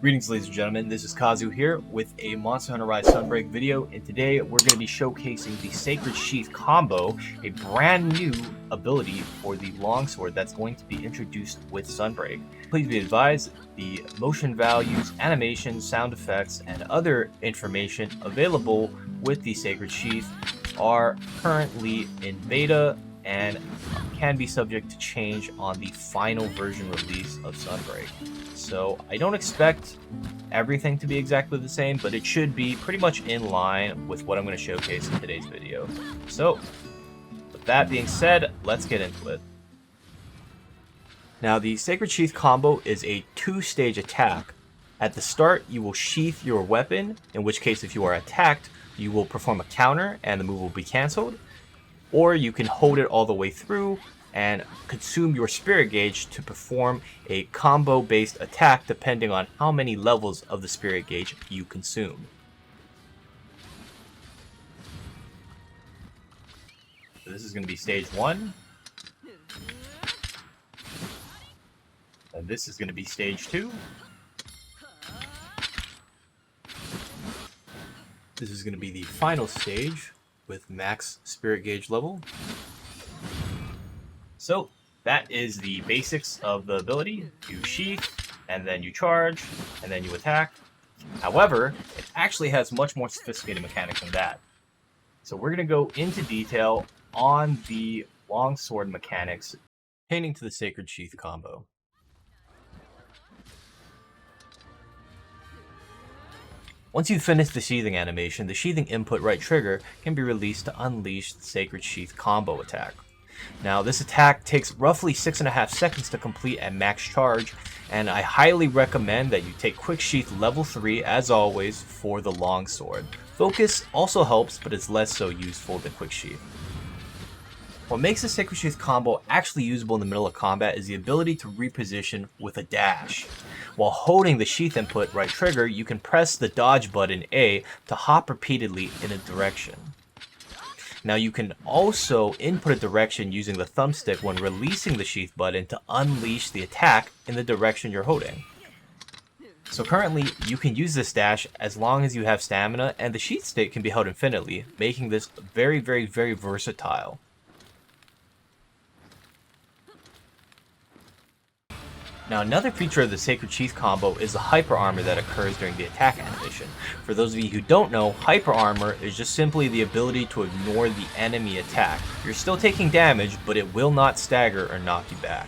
Greetings, ladies and gentlemen, this is Kazu here with a Monster Hunter Rise Sunbreak video, and today we're going to be showcasing the Sacred Sheath Combo, a brand new ability for the longsword that's going to be introduced with Sunbreak. Please be advised, the motion values, animations, sound effects, and other information available with the Sacred Sheath are currently in beta and can be subject to change on the final version release of Sunbreak. So I don't expect everything to be exactly the same, but it should be pretty much in line with what I'm going to showcase in today's video. So with that being said, let's get into it. Now, the Sacred Sheath combo is a two-stage attack. At the start, you will sheath your weapon, in which case if you are attacked, you will perform a counter and the move will be cancelled. Or you can hold it all the way through and consume your Spirit Gauge to perform a combo-based attack depending on how many levels of the Spirit Gauge you consume. So this is going to be stage 1. And this is going to be stage 2. This is going to be the final stage with max Spirit Gauge level. So that is the basics of the ability. You sheath, and then you charge, and then you attack. However, it actually has much more sophisticated mechanics than that. So we're going to go into detail on the longsword mechanics pertaining to the Sacred Sheath combo. Once you finish the sheathing animation, the sheathing input right trigger can be released to unleash the Sacred Sheath combo attack. Now, this attack takes roughly 6.5 seconds to complete at max charge, and I highly recommend that you take Quick Sheath level 3 as always for the longsword. Focus also helps, but it's less so useful than Quick Sheath. What makes the Sacred Sheath combo actually usable in the middle of combat is the ability to reposition with a dash. While holding the sheath input right trigger, you can press the dodge button A to hop repeatedly in a direction. Now, you can also input a direction using the thumbstick when releasing the sheath button to unleash the attack in the direction you're holding. So currently, you can use this dash as long as you have stamina, and the sheath stick can be held infinitely, making this very versatile. Now, another feature of the Sacred Sheath combo is the hyper armor that occurs during the attack animation. For those of you who don't know, hyper armor is just simply the ability to ignore the enemy attack. You're still taking damage, but it will not stagger or knock you back.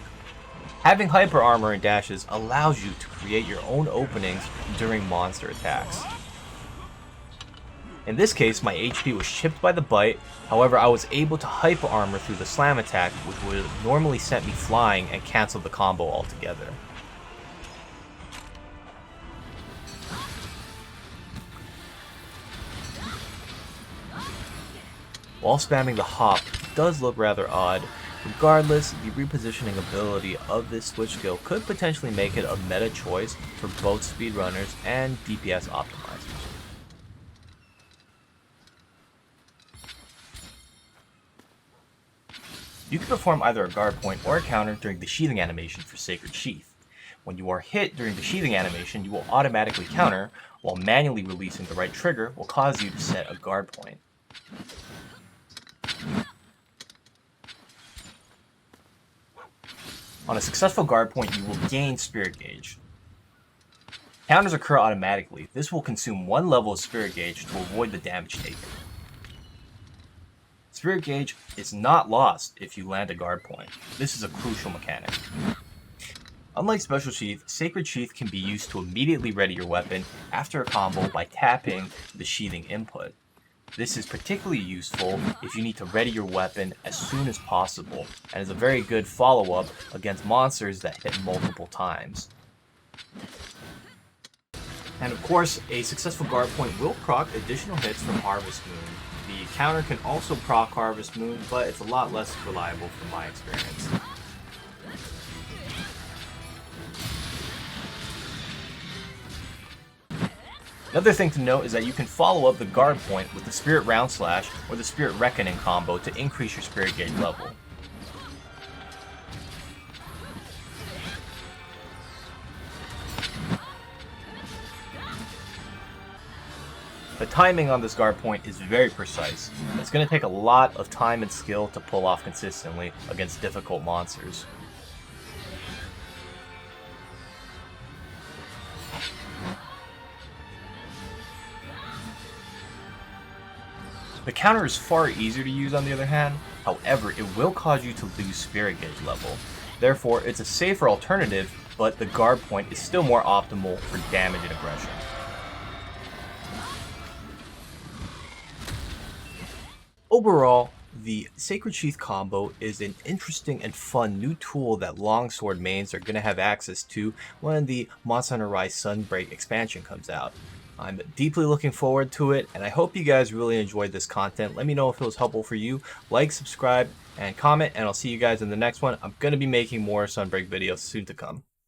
Having hyper armor and dashes allows you to create your own openings during monster attacks. In this case, my HP was chipped by the bite, however I was able to hyper armor through the slam attack, which would have normally sent me flying and canceled the combo altogether. While spamming the hop does look rather odd, regardless, the repositioning ability of this switch skill could potentially make it a meta choice for both speedrunners and DPS optimizers. You can perform either a guard point or a counter during the sheathing animation for Sacred Sheath. When you are hit during the sheathing animation, you will automatically counter, while manually releasing the right trigger will cause you to set a guard point. On a successful guard point, you will gain Spirit Gauge. Counters occur automatically. This will consume one level of Spirit Gauge to avoid the damage taken. Spirit Gauge is not lost if you land a guard point. This is a crucial mechanic. Unlike Special Sheath, Sacred Sheath can be used to immediately ready your weapon after a combo by tapping the sheathing input. This is particularly useful if you need to ready your weapon as soon as possible, and is a very good follow-up against monsters that hit multiple times. And of course, a successful guard point will proc additional hits from Harvest Moon. The counter can also proc Harvest Moon, but it's a lot less reliable from my experience. Another thing to note is that you can follow up the guard point with the Spirit Roundslash or the Spirit Reckoning combo to increase your Spirit Gauge level. The timing on this guard point is very precise. It's going to take a lot of time and skill to pull off consistently against difficult monsters. The counter is far easier to use on the other hand, however it will cause you to lose spirit gauge level. Therefore it's a safer alternative, but the guard point is still more optimal for damage and aggression. Overall, the Sacred Sheath Combo is an interesting and fun new tool that longsword mains are going to have access to when the Monster Hunter Rise Sunbreak expansion comes out. I'm deeply looking forward to it, and I hope you guys really enjoyed this content. Let me know if it was helpful for you. Like, subscribe, and comment, and I'll see you guys in the next one. I'm going to be making more Sunbreak videos soon to come.